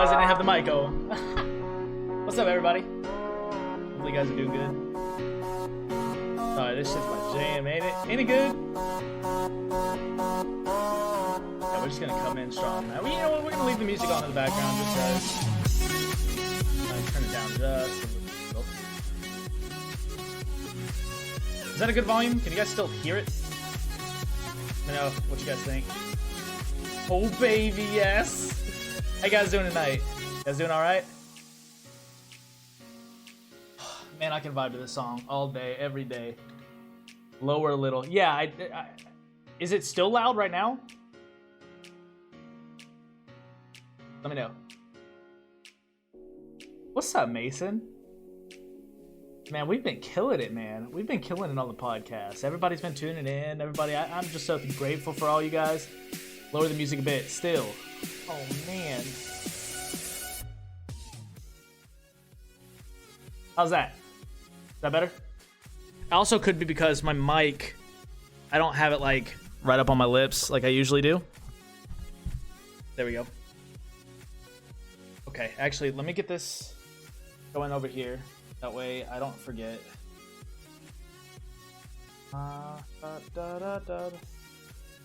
realized I didn't have the mic on. What's up, everybody? Hopefully you guys are doing good. Alright, this shit's my jam, ain't it? Ain't it good? Yeah, we're just gonna come in strong now. You know what? We're gonna leave the music on in the background just as. Turn it down just a little. Is that a good volume? Can you guys still hear it? Let me know what you guys think. Oh baby, yes! How you guys doing tonight? You guys doing alright? Man, I can vibe to this song all day, every day. Lower a little. Yeah, is it still loud right now? Let me know. What's up, Mason? Man, we've been killing it, man. We've been killing it on the podcast. Everybody's been tuning in. Everybody, I'm just so grateful for all you guys. Lower the music a bit. Still. Oh, man. How's that? Is that better? Also could be because my mic, I don't have it like right up on my lips like I usually do. There we go. Okay, actually, let me get this going over here. That way I don't forget.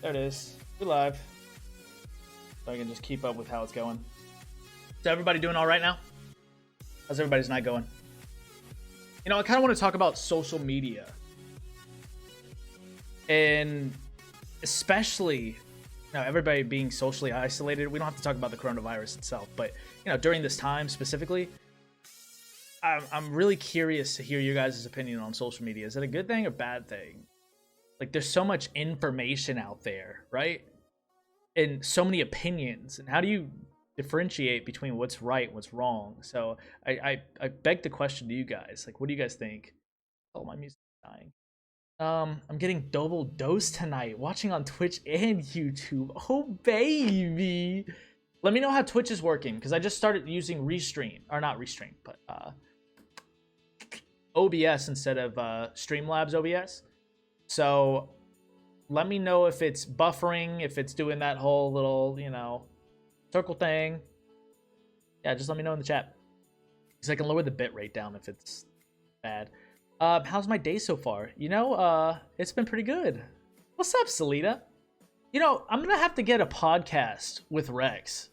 There it is. We're live. So I can just keep up with how it's going. Is everybody doing all right now? How's everybody's night going? You know, I kind of want to talk about social media. And especially, you know, everybody being socially isolated. We don't have to talk about the coronavirus itself, but, you know, during this time specifically, I'm really curious to hear your guys' opinion on social media. Is it a good thing or bad thing? Like, there's so much information out there, right? And so many opinions. And how do you differentiate between what's right and what's wrong? So I beg the question to you guys. Like, what do you guys think? Oh, my music's dying. I'm getting double dose tonight, watching on Twitch and YouTube. Oh, baby. Let me know how Twitch is working, because I just started using Restream. Or not Restream, but OBS instead of Streamlabs OBS. So let me know if it's buffering, if it's doing that whole little, you know, circle thing. Yeah, just let me know in the chat, because I can lower the bitrate down if it's bad. How's my day so far? You know, it's been pretty good. What's up, Selena? You know, I'm gonna have to get a podcast with Rex,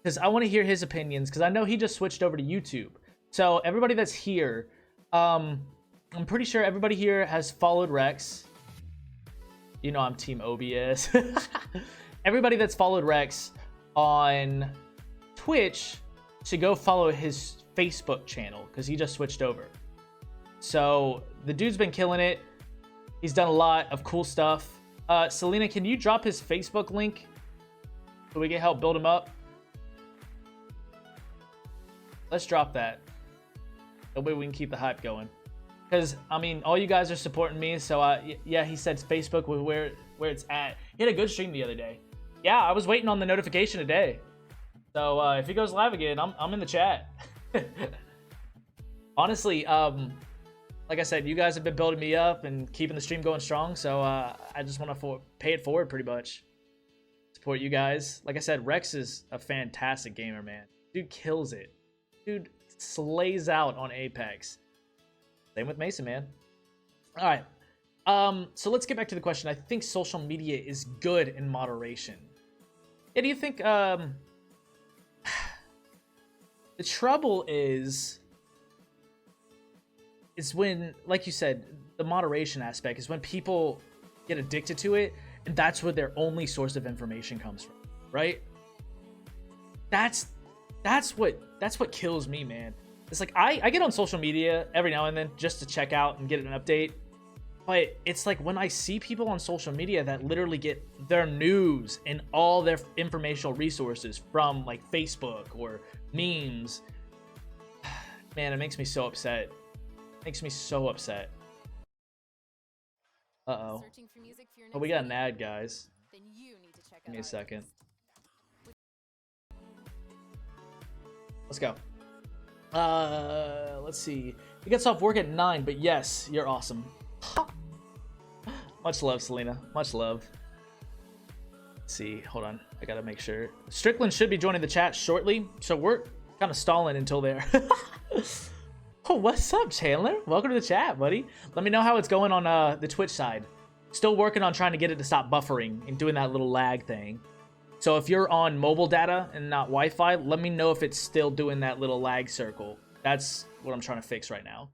because I want to hear his opinions, because I know he just switched over to YouTube. So everybody that's here, I'm pretty sure everybody here has followed Rex. You know I'm Team OBS. Everybody that's followed Rex on Twitch should go follow his Facebook channel, because he just switched over. So the dude's been killing it. He's done a lot of cool stuff. Selena, can you drop his Facebook link so we can help build him up? Let's drop that. That way we can keep the hype going. Because, I mean, all you guys are supporting me, so yeah, he said Facebook with where it's at. He had a good stream the other day. Yeah, I was waiting on the notification today. So if he goes live again, I'm in the chat. Honestly, like I said, you guys have been building me up and keeping the stream going strong, so I just want to pay it forward pretty much. Support you guys. Like I said, Rex is a fantastic gamer, man. Dude kills it. Dude slays out on Apex. Same with Mason, man. All right. So let's get back to the question. I think social media is good in moderation. Yeah, do you think the trouble is when, like you said, the moderation aspect is when people get addicted to it, and that's where their only source of information comes from, right? That's what kills me, man. It's like I get on social media every now and then just to check out and get an update, but it's like when I see people on social media that literally get their news and all their informational resources from like Facebook or memes, man, it makes me so upset. Makes me so upset. Uh-oh. Oh, we got an ad, guys. Give me a second. Let's go. Let's see. He gets off work at 9, but yes, you're awesome. Much love, Selena. Much love. Let's see. Hold on. I gotta make sure. Strickland should be joining the chat shortly, so we're kind of stalling until there. Oh, what's up, Chandler? Welcome to the chat, buddy. Let me know how it's going on the Twitch side. Still working on trying to get it to stop buffering and doing that little lag thing. So if you're on mobile data and not Wi-Fi, let me know if it's still doing that little lag circle. That's what I'm trying to fix right now.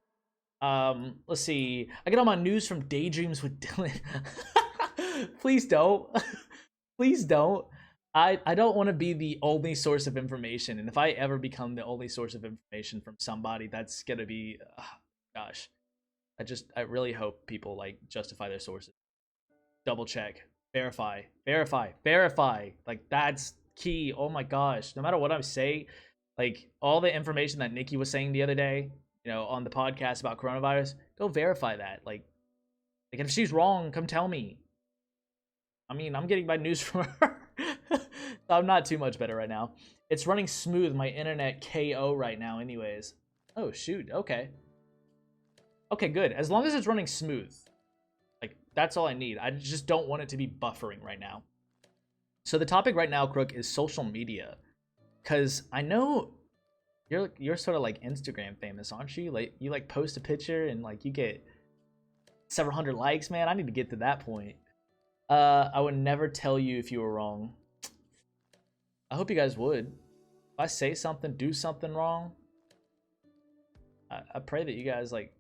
Let's see. I get all my news from Daydreams with Dylan. Please don't. Please don't. I don't want to be the only source of information, and if I ever become the only source of information from somebody, that's gonna be, gosh. I really hope people like justify their sources. Double check, verify. Like, that's key. Oh my gosh. No matter what I say, like all the information that Nikki was saying the other day, on the podcast about coronavirus, go verify that. Like if she's wrong, come tell me. I mean, I'm getting my news from her. So I'm not too much better right now. It's running smooth. My internet KO right now anyways. Oh, shoot. Okay. Okay, good. As long as it's running smooth. Like, that's all I need. I just don't want it to be buffering right now. So the topic right now, Crook, is social media. Because I know you're sort of like Instagram famous, aren't you? Like, you like post a picture and like you get several hundred likes, man. I need to get to that point. I would never tell you if you were wrong. I hope you guys would. If I say something, do something wrong, I pray that you guys like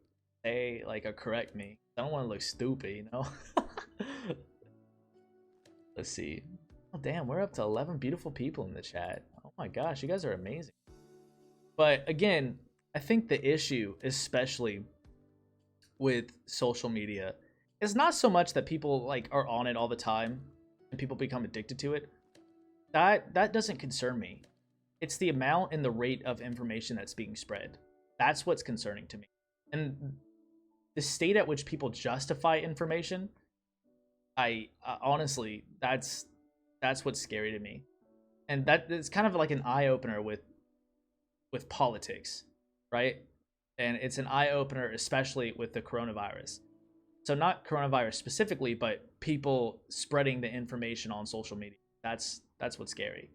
say like or correct me. I don't want to look stupid, Let's see. Oh damn, we're up to 11 beautiful people in the chat. Oh my gosh, you guys are amazing. But again, I think the issue, especially with social media, is not so much that people like are on it all the time and people become addicted to it. That doesn't concern me. It's the amount and the rate of information that's being spread. That's what's concerning to me. And the state at which people justify information, I honestly, that's what's scary to me. And that it's kind of like an eye-opener with politics, right? And it's an eye-opener especially with the coronavirus. So not coronavirus specifically, but people spreading the information on social media. That's what's scary.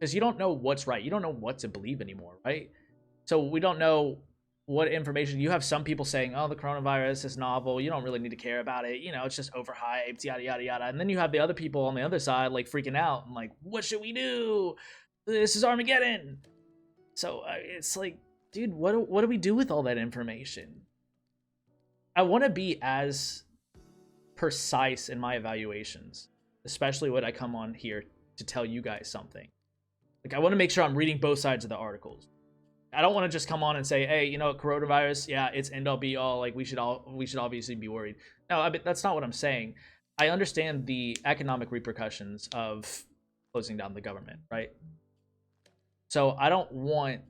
Because you don't know what's right. You don't know what to believe anymore, right? So we don't know what information. You have some people saying, oh, the coronavirus is novel. You don't really need to care about it. It's just overhyped, yada, yada, yada. And then you have the other people on the other side, like freaking out and like, what should we do? This is Armageddon. So it's like, dude, what do we do with all that information? I want to be as precise in my evaluations, especially when I come on here to tell you guys something. Like, I want to make sure I'm reading both sides of the articles. I don't want to just come on and say, hey, coronavirus, yeah, it's end all be all. Like, we should obviously be worried. No, I mean, that's not what I'm saying. I understand the economic repercussions of closing down the government, right? So I don't want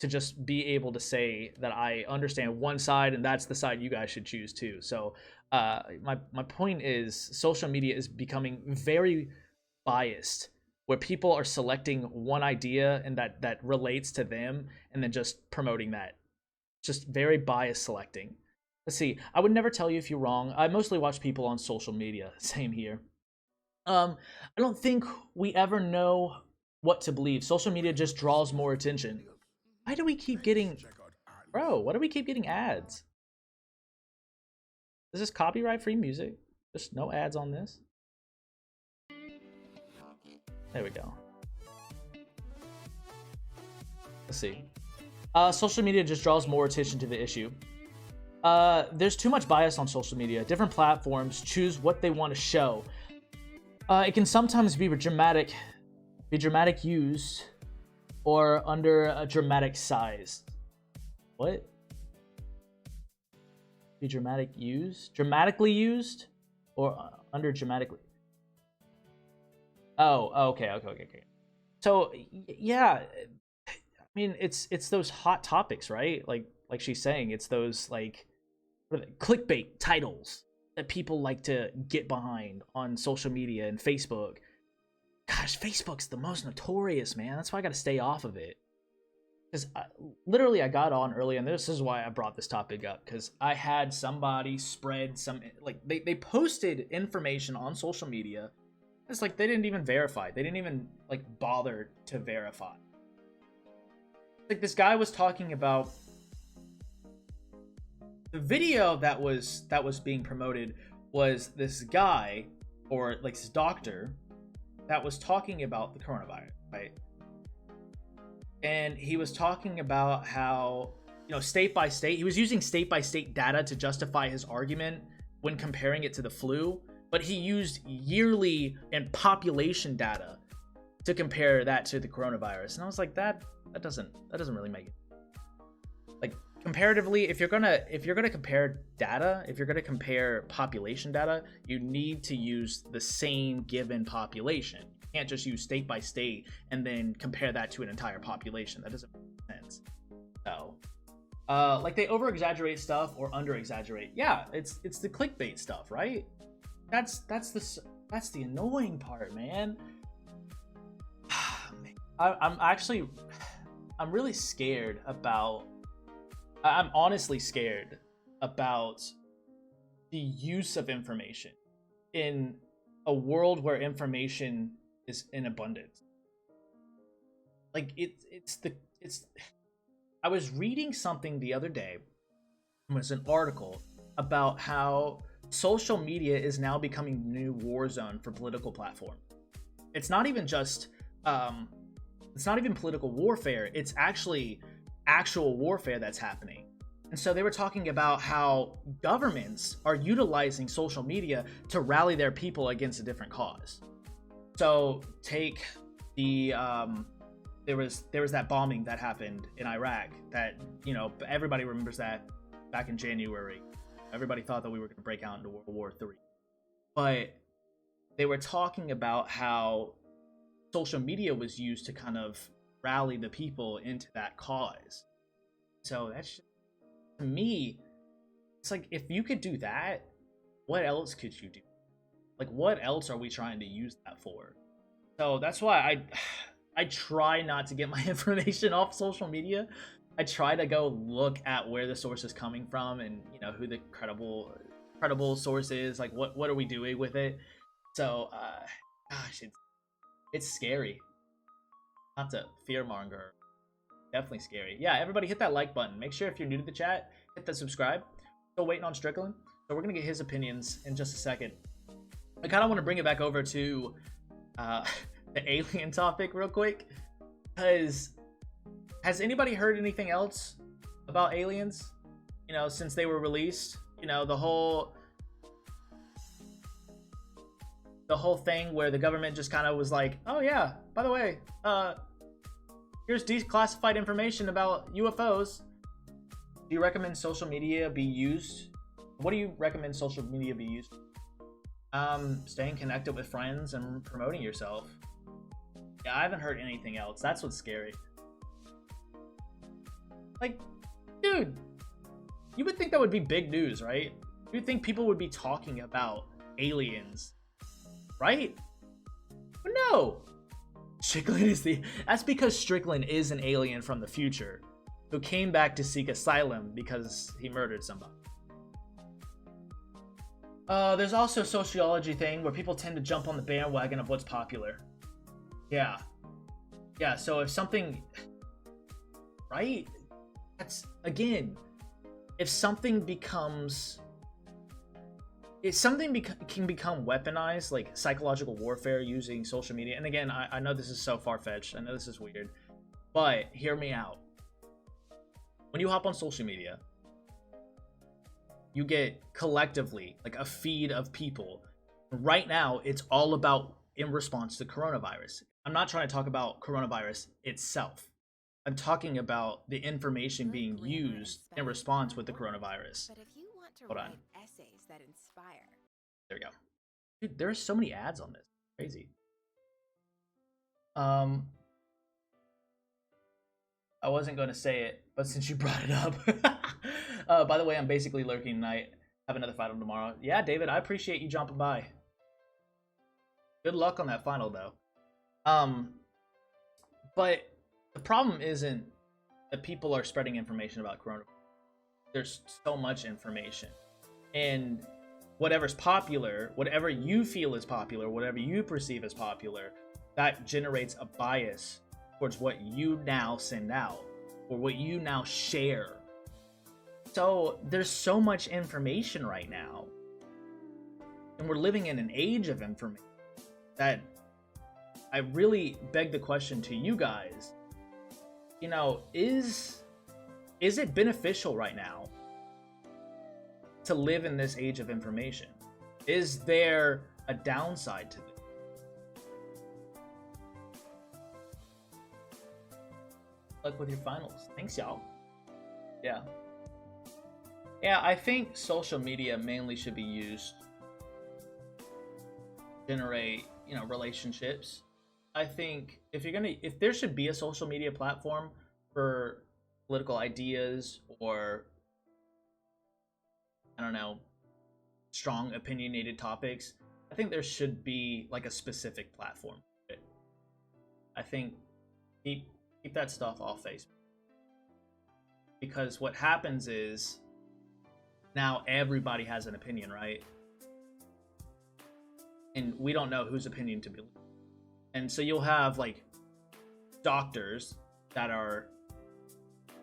to just be able to say that I understand one side and that's the side you guys should choose too. So my point is social media is becoming very biased, where people are selecting one idea and that relates to them and then just promoting that. Just very biased selecting. Let's see. I would never tell you if you're wrong. I mostly watch people on social media. Same here. I don't think we ever know what to believe. Social media just draws more attention. Why do we keep getting... Bro, why do we keep getting ads? Is this copyright-free music? Just no ads on this? There we go. Let's see. Social media just draws more attention to the issue. There's too much bias on social media. Different platforms choose what they want to show. It can sometimes be dramatic used or under a dramatic size. What? Be dramatically used or under dramatically. Oh, okay. So yeah, I mean, it's those hot topics, right? Like she's saying, it's those like clickbait titles that people like to get behind on social media and Facebook. Gosh, Facebook's the most notorious, man. That's why I got to stay off of it. Because literally, I got on early, and this is why I brought this topic up. Because I had somebody spread some, like, they posted information on social media. It's like they didn't even verify. They didn't even, like, bother to verify. Like, this guy was talking about the video that was being promoted was this guy, or like this doctor, that was talking about the coronavirus, right? And he was talking about how, state by state, he was using state by state data to justify his argument when comparing it to the flu, but he used yearly and population data to compare that to the coronavirus. And I was like, that doesn't really make it. Like, comparatively, if you're gonna compare data, if you're gonna compare population data, you need to use the same given population. You can't just use state by state and then compare that to an entire population. That doesn't make sense. So, like they over exaggerate stuff or under exaggerate. Yeah, it's the clickbait stuff, right? That's the annoying part, man. I'm really scared about. I'm honestly scared about the use of information in a world where information is in abundance. Like it's I was reading something the other day. It was an article about how social media is now becoming the new war zone for political platforms. It's not even just it's not even political warfare. It's actually actual warfare that's happening. And so they were talking about how governments are utilizing social media to rally their people against a different cause. So take the there was that bombing that happened in Iraq that, you know, everybody remembers that back in January. Everybody thought that we were going to break out into World War III. But they were talking about how social media was used to kind of rally the people into that cause. So that's just, to me, it's like, if you could do that, what else could you do? Like, what else are we trying to use that for? So that's why I try not to get my information off social media. I try to go look at where the source is coming from and, you know, who the credible source is. Like, what are we doing with it? So, gosh, it's scary. Not to fearmonger. Definitely scary. Yeah, everybody hit that like button. Make sure if you're new to the chat, hit the subscribe. Still waiting on Strickland. So we're going to get his opinions in just a second. I kind of want to bring it back over to the alien topic real quick. Because has anybody heard anything else about aliens? You know, since they were released? You know, the whole thing where the government just kind of was like, oh yeah, by the way, here's declassified information about UFOs. Do you recommend social media be used? What do you recommend social media be used? Staying connected with friends and promoting yourself. Yeah, I haven't heard anything else. That's what's scary. Like, dude, you would think that would be big news, right? You'd think people would be talking about aliens, right? But no. That's because Strickland is an alien from the future who came back to seek asylum because he murdered somebody. There's also a sociology thing where people tend to jump on the bandwagon of what's popular. Yeah, so if something, right? That's, again, if something becomes, can become weaponized, like psychological warfare using social media. And again, I know this is so far-fetched. I know this is weird, but hear me out. When you hop on social media, you get collectively like a feed of people. Right now, it's all about in response to coronavirus. I'm not trying to talk about coronavirus itself. I'm talking about the information being used in response with the coronavirus. But if you want to Hold on. write essays that inspire. There we go. Dude, there are so many ads on this. Crazy. I wasn't going to say it, but since you brought it up. By the way, I'm basically lurking tonight. Have another final tomorrow. Yeah, David, I appreciate you jumping by. Good luck on that final, though. But the problem isn't that people are spreading information about coronavirus. There's so much information. And whatever's popular, whatever you feel is popular, whatever you perceive as popular, that generates a bias towards what you now send out or what you now share. So there's so much information right now. And we're living in an age of information that I really beg the question to you guys. You know, is it beneficial right now to live in this age of information? Is there a downside to this? Luck with your finals. Thanks, y'all. Yeah. Yeah, I think social media mainly should be used to generate, you know, relationships, I think if there should be a social media platform for political ideas or, I don't know, strong opinionated topics, I think there should be like a specific platform. I think keep that stuff off Facebook, because what happens is now everybody has an opinion, right? And we don't know whose opinion to believe. And so you'll have like doctors that are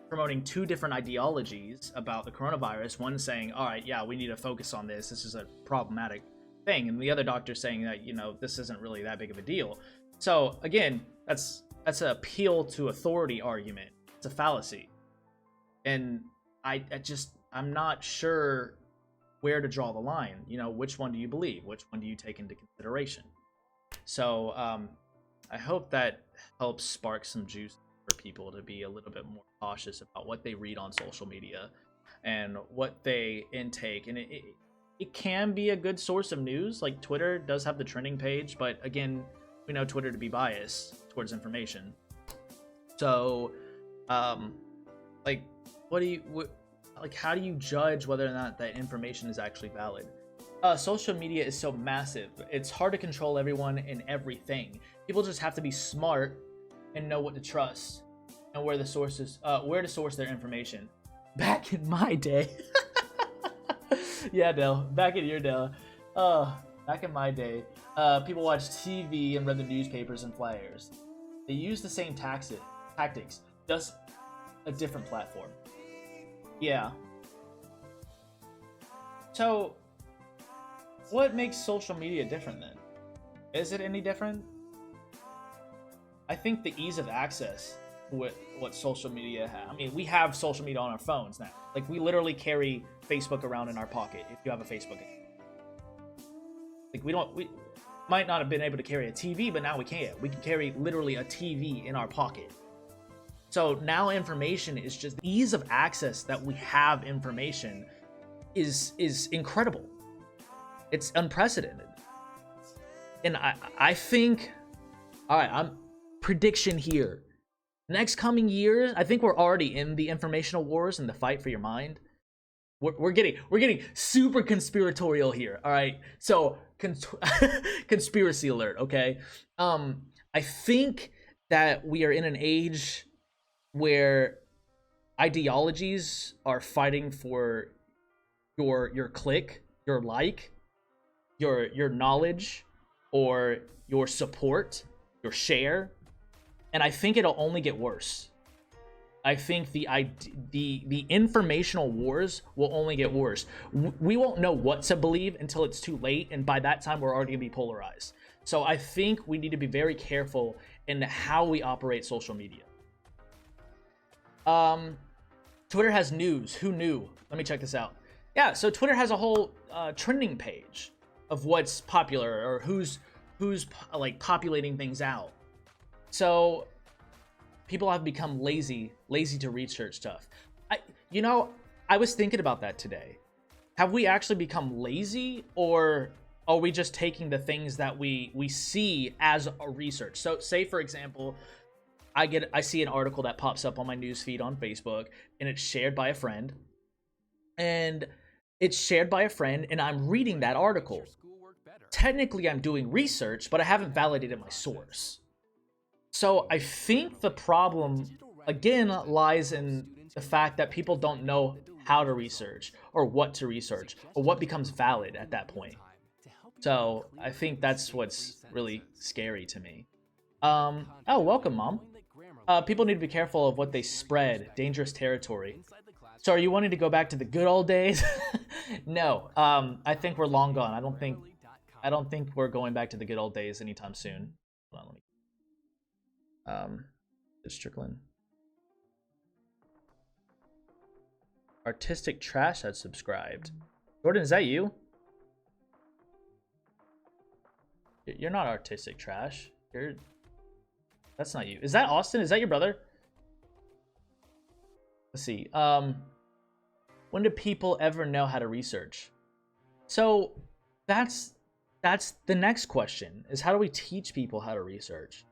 promoting two different ideologies about the coronavirus. One saying, all right, yeah, we need to focus on this. This is a problematic thing. And the other doctor saying that, this isn't really that big of a deal. So again, that's an appeal to authority argument. It's a fallacy. And I'm not sure where to draw the line. Which one do you believe? Which one do you take into consideration? So I hope that helps spark some juice for people to be a little bit more cautious about what they read on social media and what they intake. And it can be a good source of news. Like Twitter does have the trending page, but again, we know Twitter to be biased towards information. So, how do you judge whether or not that information is actually valid? Social media is so massive. It's hard to control everyone and everything. People just have to be smart and know what to trust and where to source their information. Back in my day. Yeah, Dell. Back in your day. Back in my day, people watched TV and read the newspapers and flyers. They used the same tactics, just a different platform. Yeah. So, what makes social media different then? Is it any different? I think the ease of access, what social media has. I mean, we have social media on our phones now. Like, we literally carry Facebook around in our pocket if you have a Facebook account. Like, we might not have been able to carry a TV, but now we can. We can carry literally a TV in our pocket. So now information is just the ease of access that we have information is incredible. It's unprecedented. And I think, all right, I'm prediction here. Next coming years, I think we're already in the informational wars and the fight for your mind. We're getting super conspiratorial here. All right, so conspiracy alert. Okay, I think that we are in an age where ideologies are fighting for your click, your like, your knowledge, or your support, your share, and I think it'll only get worse. I think the informational wars will only get worse. We won't know what to believe until it's too late, and by that time we're already gonna be polarized. So I think we need to be very careful in how we operate social media. Twitter has news. Who knew? Let me check this out. Yeah, so Twitter has a whole trending page of what's popular or who's like populating things out. So people have become lazy to research stuff. I was thinking about that today. Have we actually become lazy, or are we just taking the things that we see as a research? So say for example, I see an article that pops up on my newsfeed on Facebook, and it's shared by a friend. And I'm reading that article. Technically, I'm doing research, but I haven't validated my source. So I think the problem, again, lies in the fact that people don't know how to research, or what to research, or what becomes valid at that point. So I think that's what's really scary to me. Oh, welcome, Mom. People need to be careful of what they spread. Dangerous territory. So are you wanting to go back to the good old days? No. I think we're long gone. I don't think we're going back to the good old days anytime soon. Hold on, let me. It's Strickland. Artistic Trash had subscribed. Jordan, is that you? You're not Artistic Trash. That's not you. Is that Austin? Is that your brother? Let's see. When do people ever know how to research? So that's the next question, is how do we teach people how to research?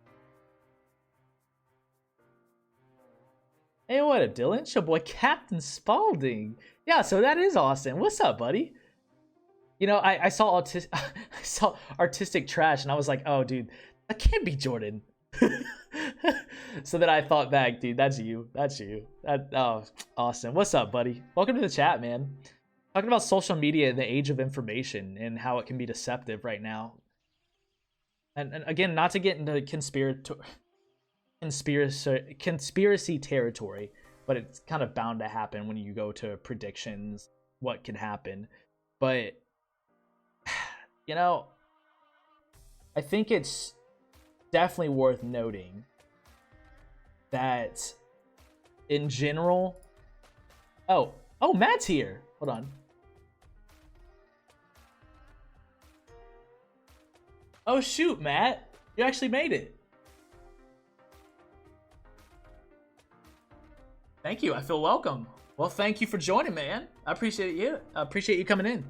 Hey, what up, Dylan? It's your boy Captain Spaulding. Yeah, so that is Austin. What's up, buddy? You know, I saw I saw artistic trash, and I was like, oh, dude, that can't be Jordan. So then I thought back, dude, that's you. That's you. Oh, Austin. What's up, buddy? Welcome to the chat, man. Talking about social media in the age of information and how it can be deceptive right now. And again, not to get into conspiracy territory, but it's kind of bound to happen when you go to predictions, what can happen. But you know, I think it's definitely worth noting that in general. Oh, Matt's here. Hold on. Oh shoot, Matt, you actually made it. Thank you. I feel welcome. Well, thank you for joining, man. I appreciate you. I appreciate you coming in.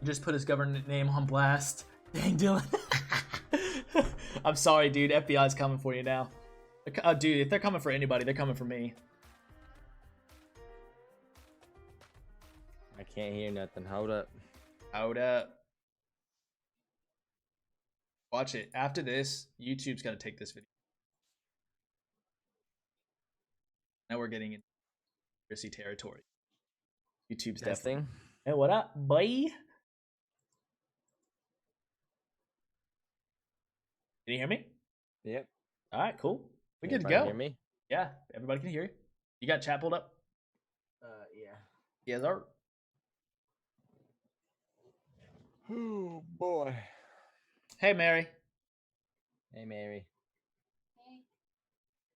Just put his government name on blast. Dang, Dylan. I'm sorry, dude. FBI's coming for you now. Dude, if they're coming for anybody, they're coming for me. I can't hear nothing. Hold up. Hold up. Watch it. After this, YouTube's got to take this video. Now we're getting into conspiracy territory. YouTube's Testing. definitely. Hey, what up, boy? Can you hear me? Yep. All right, cool. We good to Everybody go. Hear me? Yeah, everybody can hear you. You got chat pulled up? Yeah. Yes, sir. Oh boy. Hey, Mary. Hey, Mary.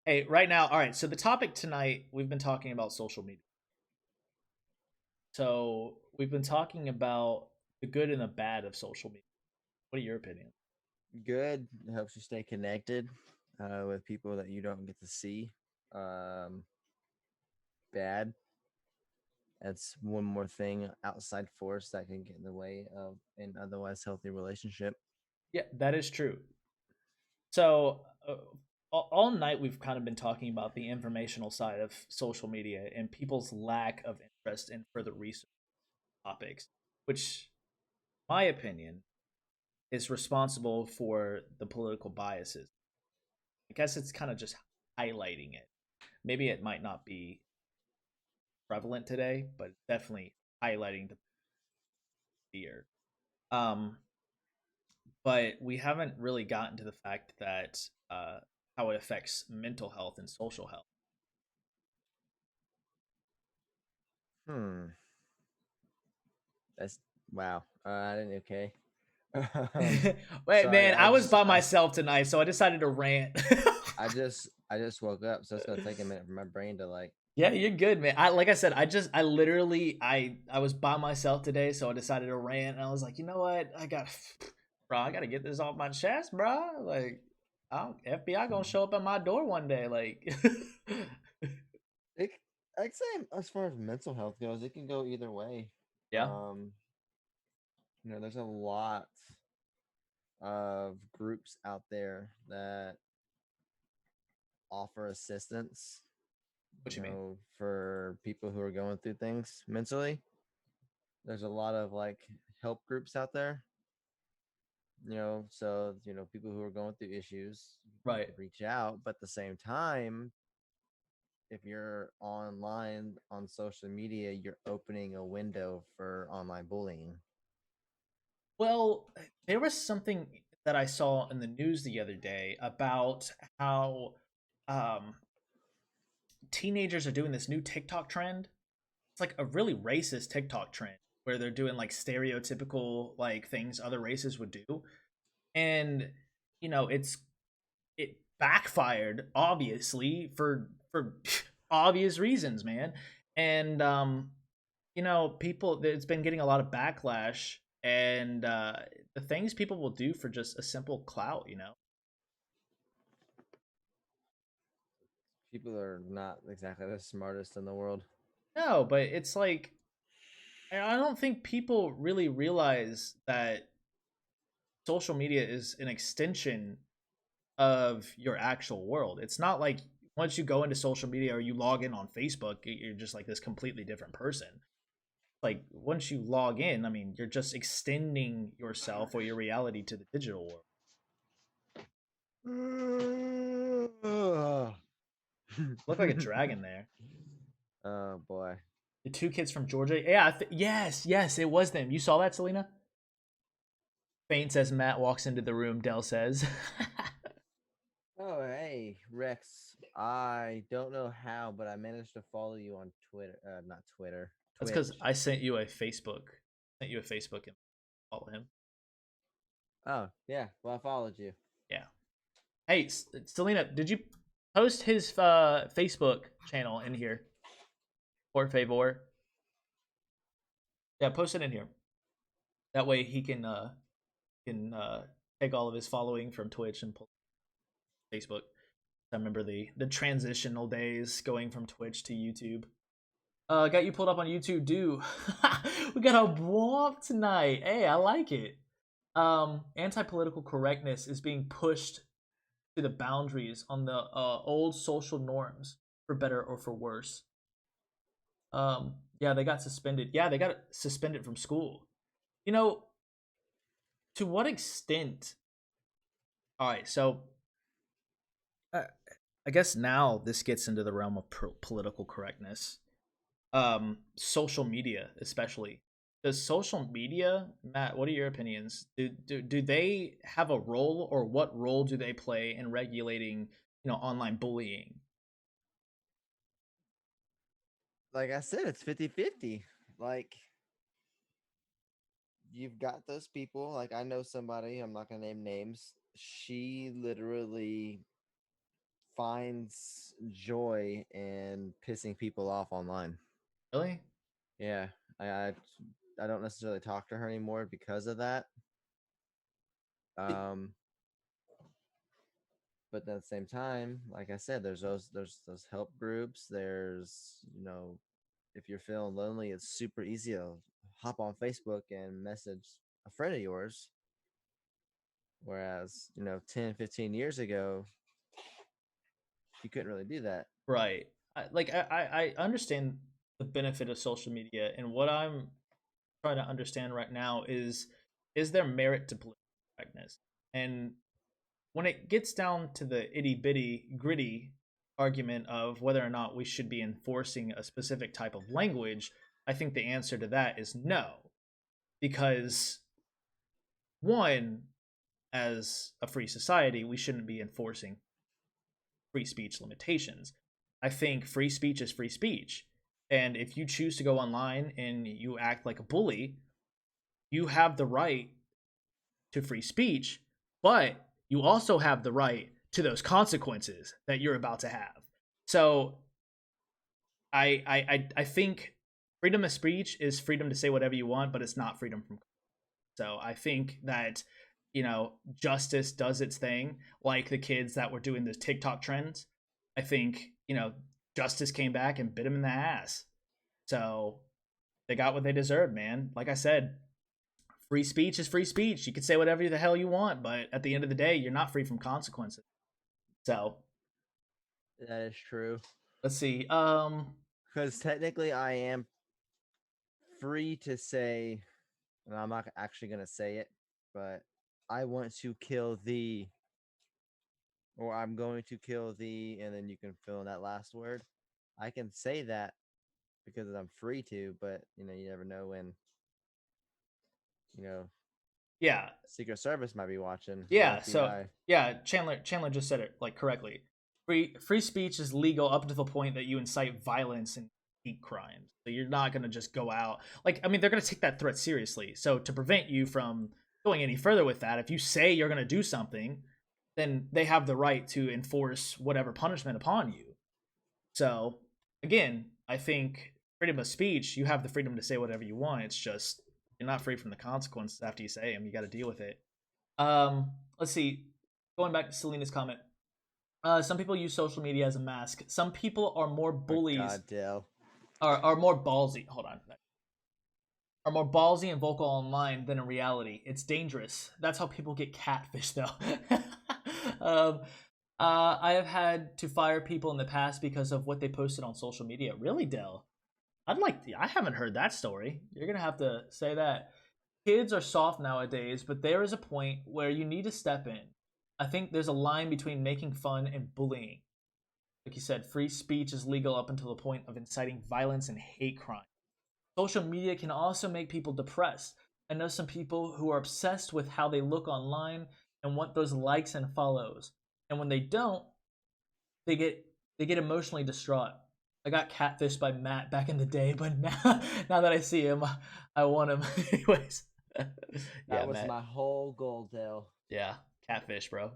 Hey, right now, all right, so the topic tonight, we've been talking about social media. So we've been talking about the good and the bad of social media. What are your opinions? Good. It helps you stay connected with people that you don't get to see. Bad. That's one more thing, outside force that can get in the way of an otherwise healthy relationship. Yeah, that is true. So all night we've kind of been talking about the informational side of social media and people's lack of interest in further research topics, which, in my opinion, is responsible for the political biases. I guess it's kind of just highlighting it. Maybe it might not be prevalent today, but definitely highlighting the fear. Um, but we haven't really gotten to the fact that how it affects mental health and social health. Hmm. That's wow. I didn't. Okay. Wait, Sorry. man, I was by myself tonight, so I decided to rant. I just woke up, so it's gonna take a minute for my brain to like. Yeah, you're good, man. Like I said, I literally I was by myself today, so I decided to rant, and I was like, you know what, bro, I gotta get this off my chest, bro. Like, FBI gonna show up at my door one day, like. It, I'd say as far as mental health goes, it can go either way. Yeah. There's a lot of groups out there that offer assistance, What you mean? for people who are going through things mentally. There's a lot of like help groups out there. So people who are going through issues Right. reach out, but at the same time, if you're online on social media, you're opening a window for online bullying. Well, there was something that I saw in the news the other day about how um, teenagers are doing this new TikTok trend. It's like a really racist TikTok trend where they're doing like stereotypical like things other races would do. And it backfired obviously for obvious reasons, man. And people, it's been getting a lot of backlash, and the things people will do for just a simple clout. People are not exactly the smartest in the world. No, but it's like I don't think people really realize that social media is an extension of your actual world. It's not like once you go into social media or you log in on Facebook, you're just like this completely different person. Like once you log in, I mean, you're just extending yourself or your reality to the digital world. Look like a dragon there. Oh boy. The two kids from Georgia. Yeah, yes, it was them. You saw that, Selena? Faints as Matt walks into the room, Dell says. Oh, hey, Rex. I don't know how, but I managed to follow you on Twitter. Not Twitter. That's Twitch. because I sent you a Facebook. And follow him. Oh, yeah. Well, I followed you. Yeah. Hey, Selena, did you post his Facebook channel in here? Por favor. Yeah, post it in here. That way he can take all of his following from Twitch and pull Facebook. I remember the transitional days going from Twitch to YouTube. Got you pulled up on YouTube, do. We got a warm tonight. Hey, I like it. Anti-political correctness is being pushed to the boundaries on the old social norms, for better or for worse. Yeah, they got suspended. Yeah, they got suspended from school. You know, to what extent? All right, so I guess now this gets into the realm of political correctness. Social media, especially. Does social media, Matt? What are your opinions? Do they have a role, or what role do they play in regulating, online bullying? Like I said, it's 50-50. Like, you've got those people. Like, I know somebody, I'm not going to name names. She literally finds joy in pissing people off online. Really? Yeah. I don't necessarily talk to her anymore because of that. But at the same time, like I said, there's those help groups. There's, if you're feeling lonely, it's super easy to hop on Facebook and message a friend of yours. Whereas, 10, 15 years ago, you couldn't really do that. Right. I understand the benefit of social media, and what I'm trying to understand right now is there merit to political correctness? And when it gets down to the itty bitty gritty argument of whether or not we should be enforcing a specific type of language, I think the answer to that is no. Because one, as a free society, we shouldn't be enforcing free speech limitations. I think free speech is free speech. And if you choose to go online and you act like a bully, you have the right to free speech, but you also have the right to those consequences that you're about to have. So I think freedom of speech is freedom to say whatever you want, but it's not freedom from. So I think that, justice does its thing, like the kids that were doing those TikTok trends. I think, justice came back and bit them in the ass. So they got what they deserved, man. Like I said, free speech is free speech. You can say whatever the hell you want, but at the end of the day, you're not free from consequences. So That is true. let's see. Because technically, I am free to say, and I'm not actually going to say it, but I want to kill thee, or I'm going to kill thee, and then you can fill in that last word. I can say that because I'm free to, but you never know when, Yeah, Secret Service might be watching. yeah. FBI. So yeah, Chandler just said it like correctly. Free speech is legal up to the point that you incite violence and hate crimes. So you're not gonna just go out they're gonna take that threat seriously. So to prevent you from going any further with that, if you say you're gonna do something, then they have the right to enforce whatever punishment upon you. So again, I think freedom of speech, you have the freedom to say whatever you want. It's just you're not free from the consequences after you say them. You got to deal with it. Let's see. Going back to Selena's comment, some people use social media as a mask. Some people are more bullies. God, Dale. Are more ballsy. Hold on. Are more ballsy and vocal online than in reality. It's dangerous. That's how people get catfished, though. I have had to fire people in the past because of what they posted on social media. Really, Dell? I haven't heard that story. You're gonna have to say that. Kids are soft nowadays, but there is a point where you need to step in. I think there's a line between making fun and bullying. Like you said, free speech is legal up until the point of inciting violence and hate crime. Social media can also make people depressed. I know some people who are obsessed with how they look online and want those likes and follows. And when they don't, they get they get emotionally distraught. I got catfished by Matt back in the day, but now that I see him, I want him. Anyways, yeah, That was Matt. my whole goal, Dale. Yeah, catfish, bro.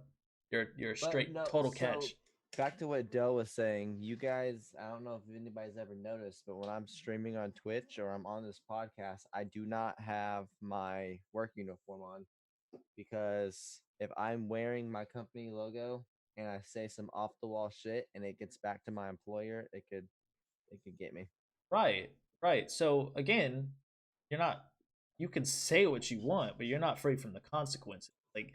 You're a But straight no, total so catch. back to what Dell was saying. You guys, I don't know if anybody's ever noticed, but when I'm streaming on Twitch or I'm on this podcast, I do not have my work uniform on because if I'm wearing my company logo and I say some off the wall shit and it gets back to my employer, it could get me. Right, right. So again, you're not. You can say what you want, but you're not free from the consequences. Like,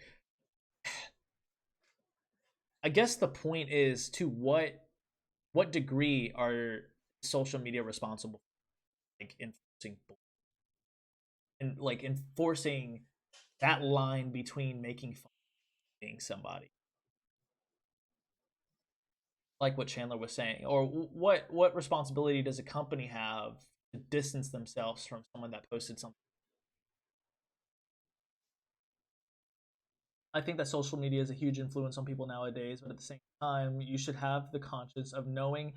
I guess the point is to what degree are social media responsible for, like enforcing that line between making fun and being somebody, like what Chandler was saying, or what responsibility does a company have to distance themselves from someone that posted something? I think that social media is a huge influence on people nowadays, but at the same time, you should have the conscience of knowing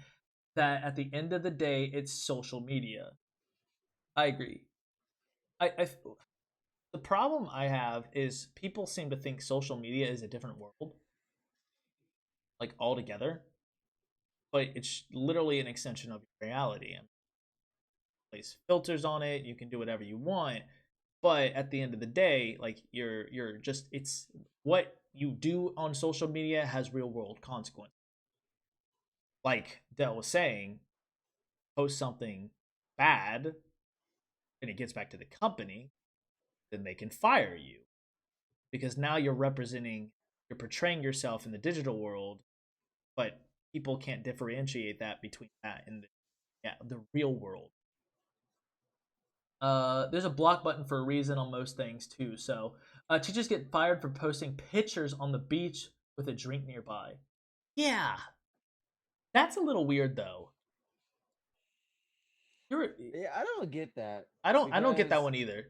that at the end of the day, it's social media. I agree. I the problem I have is people seem to think social media is a different world, like altogether, but it's literally an extension of your reality. And place filters on it, you can do whatever you want, but at the end of the day, like you're just it's what you do on social media has real world consequences. Like Dell was saying, post something bad and it gets back to the company, then they can fire you because now you're portraying yourself in the digital world, but people can't differentiate that between that and the real world. There's a block button for a reason on most things too. So teachers get fired for posting pictures on the beach with a drink nearby. Yeah, that's a little weird though. You're Yeah, I don't get that I don't get that because one either.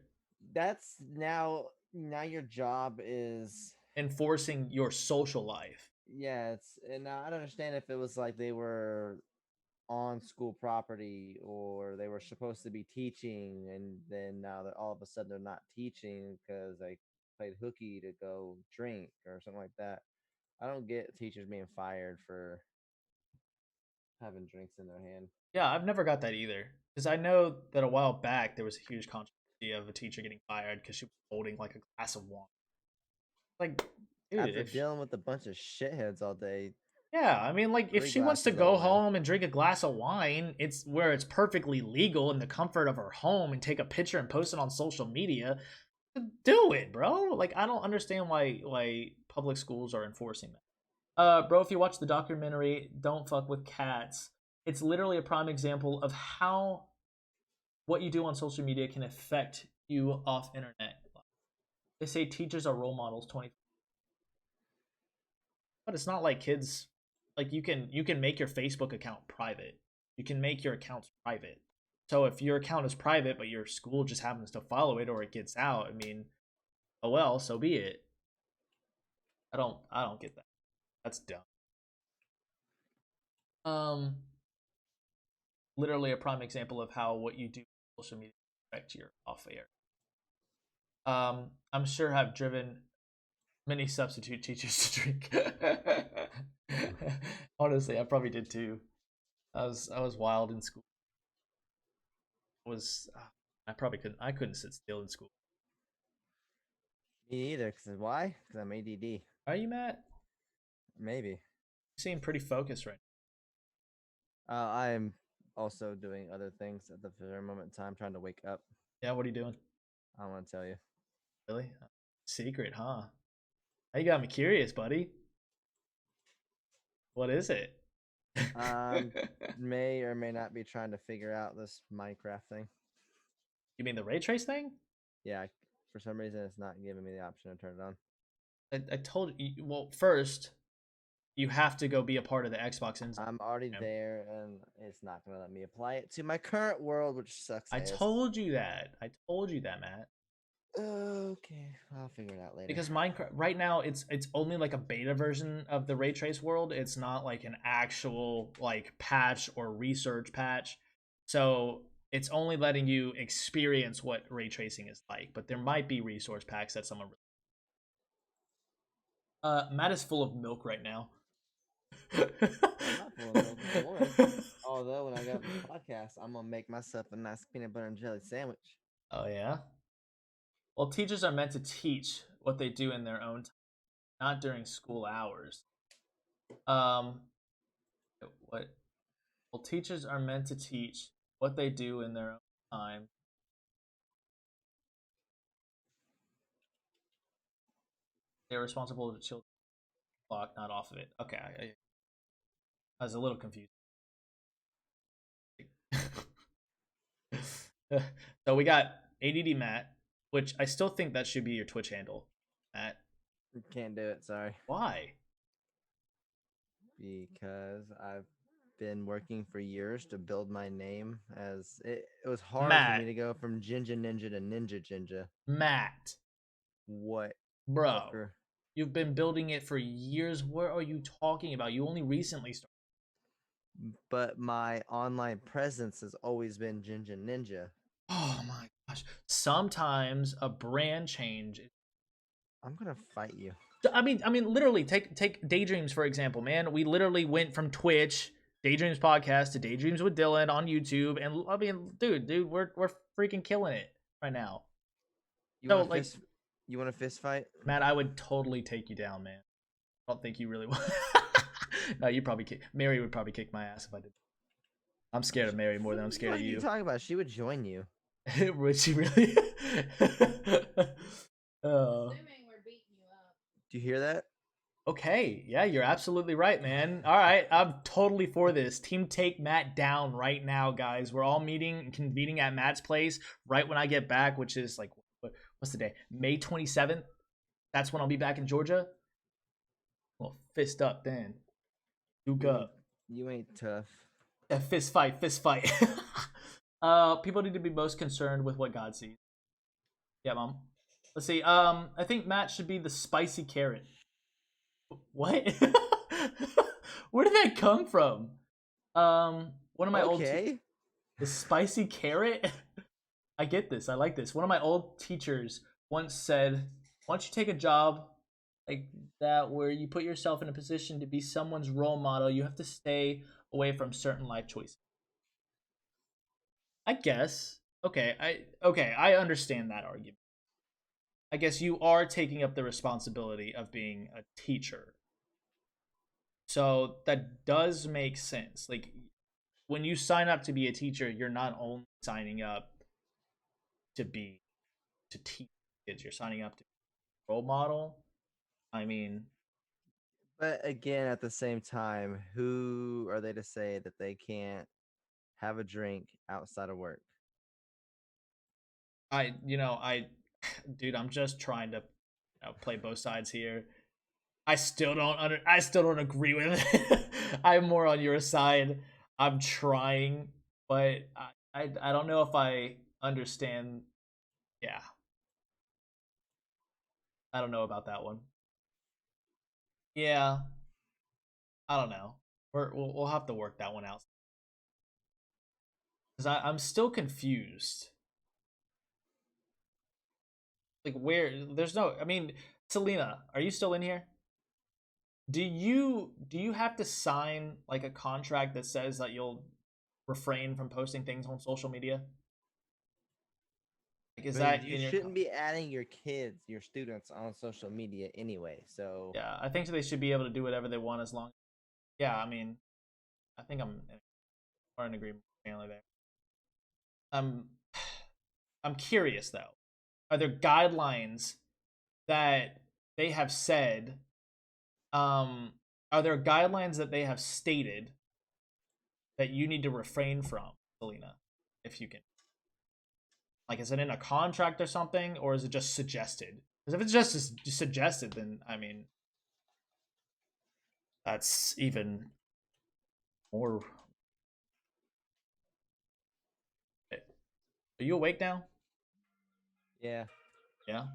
that's now your job is Enforcing your social life. yeah, it's and I don't understand if it was like they were on school property or they were supposed to be teaching and then now that all of a sudden they're not teaching because they played hooky to go drink or something like that. I don't get teachers being fired for having drinks in their hand. Yeah, I've never got that either. Because I know that a while back there was a huge controversy of a teacher getting fired because she was holding like a glass of wine. Like, dude, After dealing with a bunch of shitheads all day, yeah, I mean, like if three she wants to glasses go that'll win. home and drink a glass of wine, it's where it's perfectly legal in the comfort of her home and take a picture and post it on social media. Do it, bro. Like I don't understand why public schools are enforcing that. Bro, if you watch the documentary "Don't Fuck with Cats," it's literally a prime example of how what you do on social media can affect you off internet. They say teachers are role models 20, but it's not like kids. Like you can make your Facebook account private. You can make your accounts private. So if your account is private but your school just happens to follow it or it gets out, I mean, oh well, so be it. I don't get that. That's dumb. Um Literally a prime example of how what you do on social media affect your off air. I'm sure have driven many substitute teachers to drink. Honestly, I probably did too. I was wild in school. Was I couldn't sit still in school. Me either. Because why? Because I'm ADD. Are you Matt? Maybe. You seem pretty focused right I'm also doing other things at the very moment in time, trying to wake up. now. Yeah, what are you doing? I don't want to tell you. Really? Secret, huh? Now you got me curious, buddy. What is it? May or may not be trying to figure out this Minecraft thing. You mean the ray trace thing? Yeah, for some reason it's not giving me the option to turn it on. I told you. Well, first you have to go be a part of the Xbox Insider. I'm already there, and it's not gonna let me apply it to my current world, which sucks. I told you that. I told you that, Matt. Okay, I'll figure it out later. Because Minecraft right now it's only like a beta version of the ray trace world. It's not like an actual like patch or research patch. So it's only letting you experience what ray tracing is like, but there might be resource packs that someone Matt is full of milk right now. I'm not full of milk anymore. Although when I get on the podcast, I'm gonna make myself a nice peanut butter and jelly sandwich. Oh yeah. Well, teachers are meant to teach what they do in their own time, not during school hours. What? Well, teachers are meant to teach what they do in their own time. They're responsible for children clock, not off of it. Okay, I was a little confused. So we got ADD Matt, which I still think that should be your Twitch handle, Matt. Can't do it, sorry. Why? Because I've been working for years to build my name as it was hard Matt. for me to go from Jinja Ninja to Ninja Jinja. Matt. What? Bro. Fucker? You've been building it for years. What are you talking about? You only recently started. But my online presence has always been Jinja Ninja. Oh my gosh. Sometimes a brand change. I'm gonna fight you. I mean, literally, take Daydreams for example, man. We literally went from Twitch, Daydreams podcast, to Daydreams with Dylan on YouTube, and I mean, dude, we're freaking killing it right now. You want a fist fight? Matt, I would totally take you down, man. I don't think you really would. No, you probably kick. Mary would probably kick my ass if I did. I'm scared of Mary more than I'm scared of you. What are you talking about? She would join you. Would she really? Oh. Do you hear that? Okay, yeah, you're absolutely right, man. All right, I'm totally for this. Team take Matt down right now, guys. We're all convening at Matt's place right when I get back, which is like, what's the day? May 27th. That's when I'll be back in Georgia. Well, fist up then. Duke up. You ain't tough. Yeah, fist fight. People need to be most concerned with what God sees. Yeah, Mom. Let's see. I think Matt should be the spicy carrot. What? Where did that come from? One of my old the spicy carrot. I get this. I like this. One of my old teachers once said, "Why don't you take a job like that where you put yourself in a position to be someone's role model? You have to stay away from certain life choices." I guess. Okay, I understand that argument. I guess you are taking up the responsibility of being a teacher. So that does make sense. Like when you sign up to be a teacher, you're not only signing up to teach kids, you're signing up to be a role model. I mean, but again, at the same time, who are they to say that they can't have a drink outside of work? Dude, I'm just trying to play both sides here. I still don't agree with it. I'm more on your side. I'm trying, but I don't know if I understand. Yeah. I don't know about that one. Yeah. I don't know. We'll have to work that one out. Cuz I'm still confused. Like there's no, I mean, Selena, are you still in here? Do you have to sign like a contract that says that you'll refrain from posting things on social media? Like, is that you in your shouldn't be adding your kids, your students on social media anyway. So yeah, I think they should be able to do whatever they want as long. Yeah, I mean, I think I'm in agreement with family there. I'm I'm curious though. Are there guidelines that they have said Are there guidelines that they have stated that you need to refrain from, Selena, if you can? Like, is it in a contract or something, or is it just suggested? Because if it's just suggested, then I mean, that's even more. Are you awake now? Yeah, Yeah.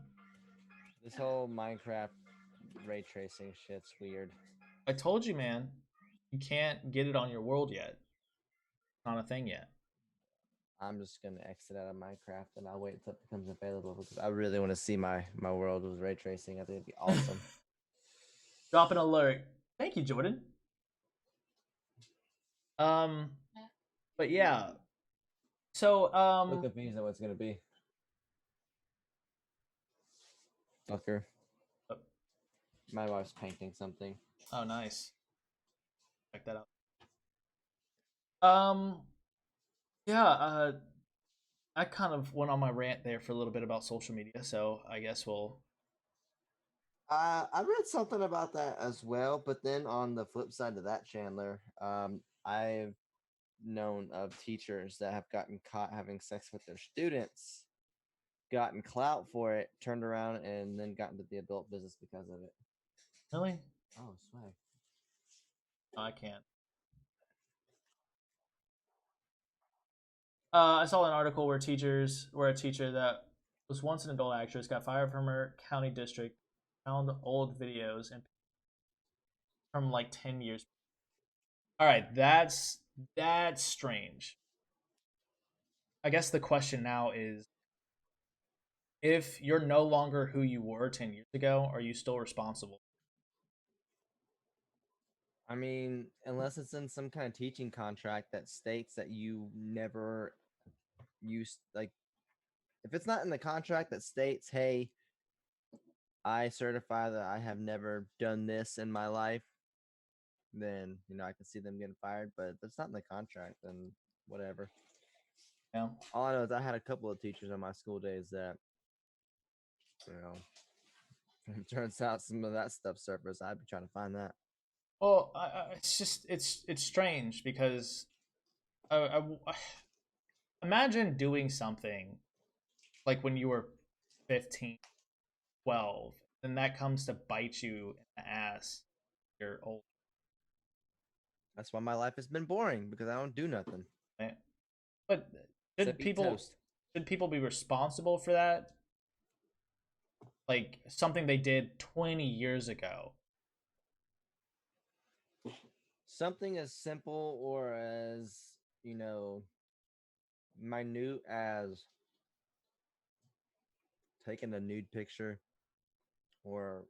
this whole Minecraft ray tracing shit's weird. I told you, man. You can't get it on your world yet. It's not a thing yet. I'm just gonna exit out of Minecraft and I'll wait until it becomes available because I really want to see my world with ray tracing. I think it'd be awesome. Drop an alert. Thank you, Jordan. Um, but yeah. So So confused on what it's gonna be. Fucker. oh, My wife's painting something. oh, nice. Check that out. Yeah. I kind of went on my rant there for a little bit about social media, so I guess we'll. I read something about that as well, but then on the flip side of that, Chandler, I've known of teachers that have gotten caught having sex with their students, gotten clout for it, turned around, and then got into the adult business because of it. Really? Oh, swag. No, I can't. I saw an article where a teacher that was once an adult actress got fired from her county district, found old videos and from like 10 years. All right, that's strange. I guess the question now is, if you're no longer who you were 10 years ago, are you still responsible? I mean, unless it's in some kind of teaching contract that states that you never use, like, if it's not in the contract that states, hey, I certify that I have never done this in my life, then I can see them getting fired. But if it's not in the contract, then whatever. Yeah. All I know is I had a couple of teachers in my school days that, you know, it turns out some of that stuff surfaced. I'd be trying to find that. Well, it's just it's strange because imagine doing something like when you were 15, 12, then that comes to bite you in the ass. You're old, That's why my life has been boring because I don't do nothing right? But should except eat people toast. should people be responsible for that? Like something they did 20 years ago. Something as simple or as, you know, minute as taking a nude picture or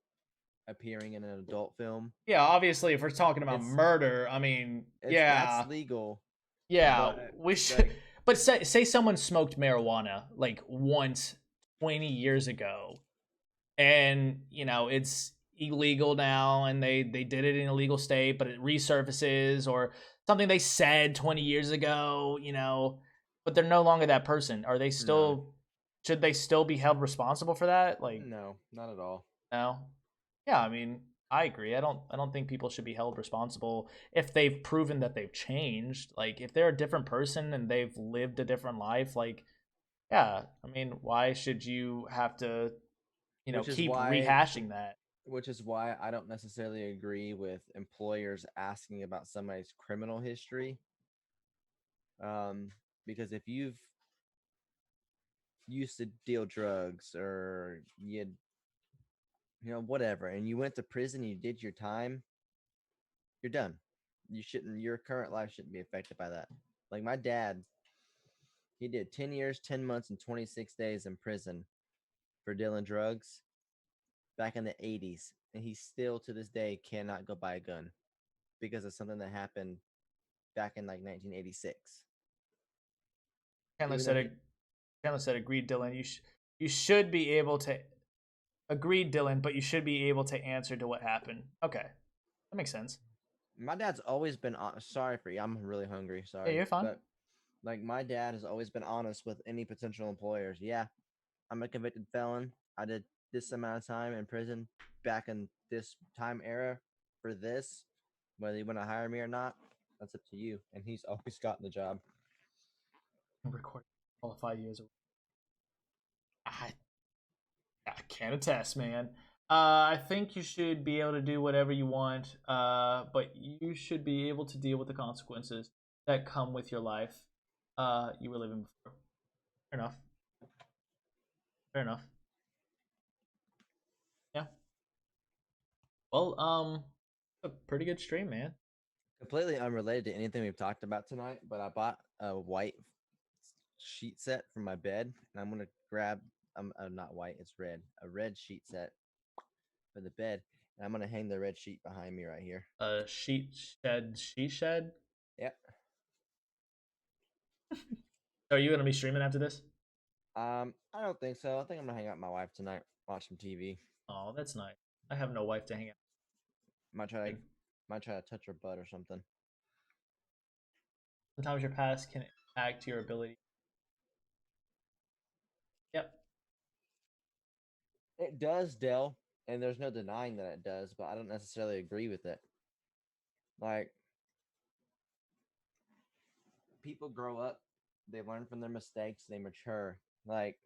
appearing in an adult film. Yeah, obviously, if we're talking about It's murder, I mean, that's yeah, legal, yeah, but we should. like But say someone smoked marijuana like once 20 years ago, and it's illegal now, and they did it in a legal state, but it resurfaces, or something they said 20 years ago, but they're no longer that person. Are they no, still? Should they still be held responsible for that? Like, no, not at all. no. Yeah, I mean, I agree. I don't think people should be held responsible if they've proven that they've changed. Like if they're a different person and they've lived a different life, like yeah, I mean, why should you have to, Which is keep why rehashing that? which is why I don't necessarily agree with employers asking about somebody's criminal history. Um, because if you've used to deal drugs or whatever, and you went to prison, you did your time, you're done. Your current life shouldn't be affected by that. Like my dad, he did 10 years, 10 months, and 26 days in prison for dealing drugs back in the 80s. And he still to this day cannot go buy a gun because of something that happened back in like 1986. Chandler Even though said, he, Chandler said, agreed, Dylan. You should be able to agreed, Dylan, but you should be able to answer to what happened. Okay, that makes sense. my dad's always been sorry for you. I'm really hungry. Yeah, Sorry. you're fine. But like my dad has always been honest with any potential employers. Yeah, I'm a convicted felon. I did this amount of time in prison back in this time era for this. Whether you want to hire me or not, that's up to you. And he's always gotten the job. Record qualify you as a. I, I can't attest, man. I think you should be able to do whatever you want, but you should be able to deal with the consequences that come with your life you were living before. Fair enough. Fair enough. Yeah. Well, a pretty good stream, man. Completely unrelated to anything we've talked about tonight, but I bought a white sheet set from my bed, and I'm gonna grab. Not white; it's red. A red sheet set for the bed, and I'm gonna hang the red sheet behind me right here. Sheet shed. Yep. Are you gonna be streaming after this? I don't think so. I think I'm gonna hang out with my wife tonight, watch some TV. Oh, that's nice. I have no wife to hang out. Might try to touch her butt or something. Sometimes your past can impact your ability. Yep. It does, Dell, and there's no denying that it does, but I don't necessarily agree with it. Like, people grow up, they learn from their mistakes, they mature. Like,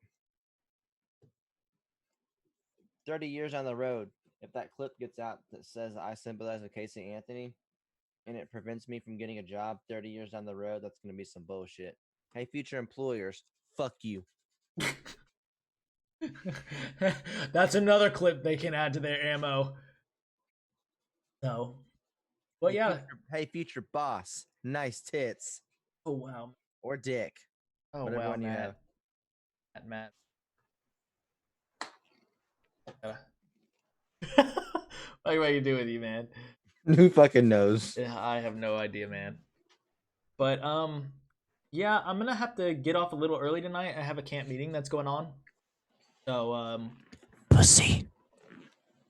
30 years on the road, if that clip gets out that says I sympathize with Casey Anthony and it prevents me from getting a job 30 years down the road, that's going to be some bullshit. Hey, future employers, fuck you. That's another clip they can add to their ammo. No. Well, yeah. Future boss, nice tits. Oh, wow. Or dick. Oh, whatever wow, one you Matt. have. Matt. What you do with you, man? Who fucking knows? Yeah, I have no idea, man. But yeah, I'm gonna have to get off a little early tonight. I have a camp meeting that's going on. So pussy.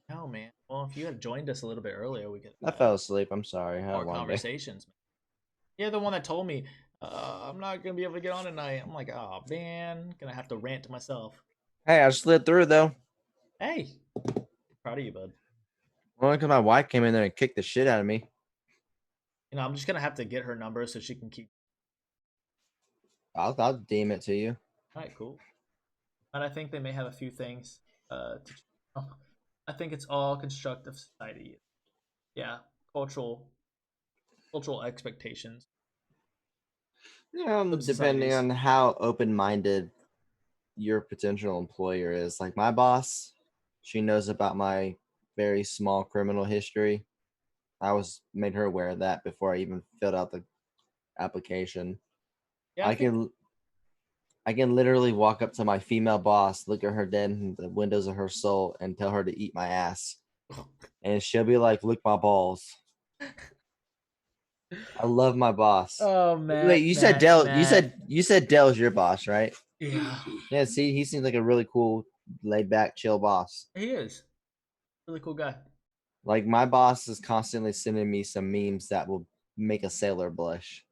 No, man. Well, if you had joined us a little bit earlier, we could. I fell asleep. I'm sorry. More conversations. Man. You're the one that told me I'm not gonna be able to get on tonight. I'm like, oh man, gonna have to rant to myself. Hey, I slid through though. Hey, proud of you, bud. Only because my wife came in there and kicked the shit out of me. You know, I'm just gonna have to get her number so she can keep. I'll deem it to you. All right, cool. But I think they may have a few things. I think it's all constructive society. Yeah, cultural expectations. Depending on how open-minded your potential employer is. Like my boss, she knows about my very small criminal history. I made her aware of that before I even filled out the application. Yeah, I can literally walk up to my female boss, look at her dead in the windows of her soul, and tell her to eat my ass, and she'll be like, "Lick my balls." I love my boss. Oh man! Wait, you said Dell. You said Dell's your boss, right? Yeah. Yeah. See, he seems like a really cool, laid back, chill boss. He is. Really cool guy. Like my boss is constantly sending me some memes that will make a sailor blush.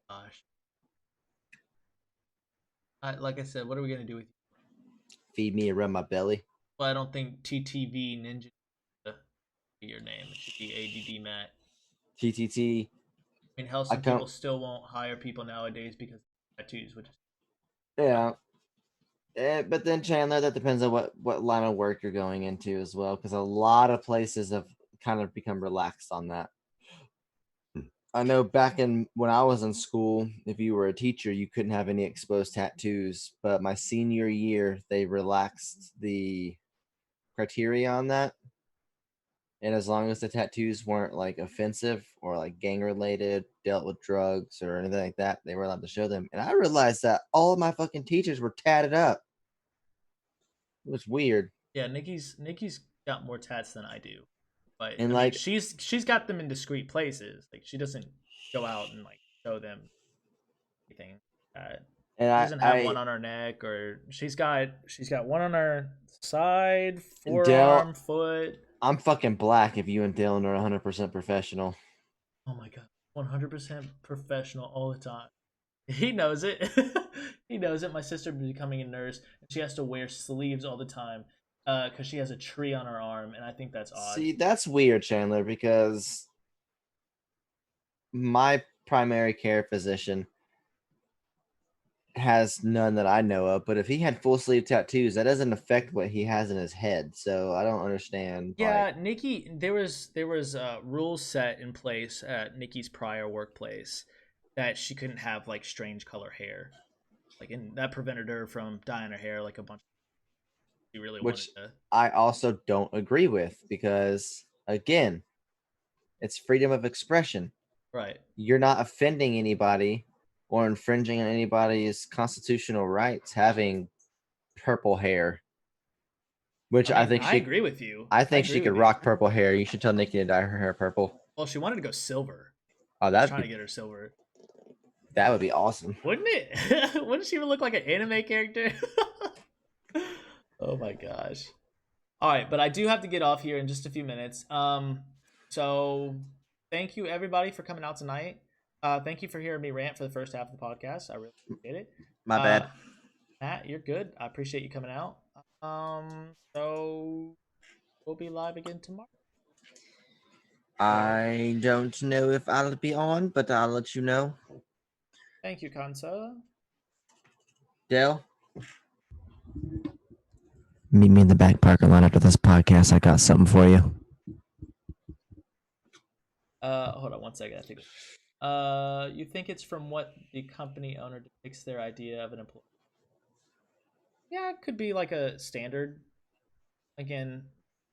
Gosh. Like I said, what are we gonna do with you? Feed me and rub my belly. Well, I don't think TTV Ninja be your name. It should be ADD Matt. TTT. I mean, hell, some people still won't hire people nowadays because of tattoos, which is yeah. But then Chandler, that depends on what line of work you're going into as well, because a lot of places have kind of become relaxed on that. I know back when I was in school, if you were a teacher, you couldn't have any exposed tattoos. But my senior year, they relaxed the criteria on that. And as long as the tattoos weren't like offensive or like gang related, dealt with drugs or anything like that, they were allowed to show them. And I realized that all of my fucking teachers were tatted up. It was weird. Yeah, Nikki's got more tats than I do. But and I mean, she's got them in discreet places. Like she doesn't go out and like show them anything. She doesn't have one on her neck, or she's got one on her side, forearm, foot. I'm fucking black if you and Dylan are 100% professional. Oh my god, 100% professional all the time. He knows it. He knows it. My sister becoming a nurse, and she has to wear sleeves all the time because she has a tree on her arm, and I think that's odd. See, that's weird, Chandler, because my primary care physician has none that I know of. But if he had full sleeve tattoos, that doesn't affect what he has in his head. So I don't understand. Yeah, Nikki, there was rules set in place at Nikki's prior workplace that she couldn't have like strange color hair. Like, and that prevented her from dyeing her hair like a bunch. She really wanted Which to. I also don't agree with because again, it's freedom of expression. Right. You're not offending anybody or infringing on anybody's constitutional rights having purple hair. Which I I mean, think I she agree with you. I I think she agree with could you. rock purple hair. You should tell Nikki to dye her hair purple. Well, she wanted to go silver. Oh, I was trying to get her silver. that would be awesome. Wouldn't it? Wouldn't she even look like an anime character? Oh my gosh. All right, but I do have to get off here in just a few minutes. So thank you everybody for coming out tonight. Thank you for hearing me rant for the first half of the podcast. I really appreciate it. My bad. Matt, you're good. I appreciate you coming out. So we'll be live again tomorrow. I don't know if I'll be on, but I'll let you know. Thank you, Kansa. Dale? Meet me in the back parking lot after this podcast. I got something for you. Hold on one second. I think. You think it's from what the company owner depicts their idea of an employee? Yeah, it could be like a standard. Again,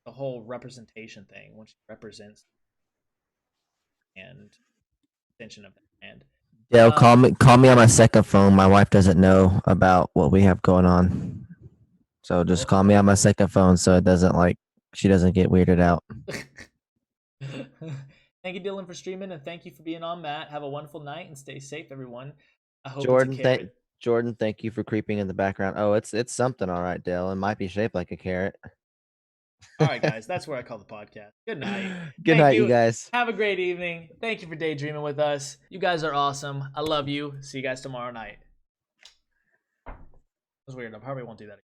the whole representation thing. When she represents and extension of the brand. Dale, call me on my second phone. My wife doesn't know about what we have going on. So just call me on my second phone so it doesn't she doesn't get weirded out. Thank you, Dylan, for streaming, and thank you for being on, Matt. Have a wonderful night and stay safe, everyone. I hope Jordan, it's a carrot. Jordan, thank you for creeping in the background. Oh, it's something, all right, Dale. It might be shaped like a carrot. All right, guys, that's where I call the podcast. Good night. Good night, you guys. Have a great evening. Thank you for daydreaming with us. You guys are awesome. I love you. See you guys tomorrow night. That was weird. I probably won't do that again.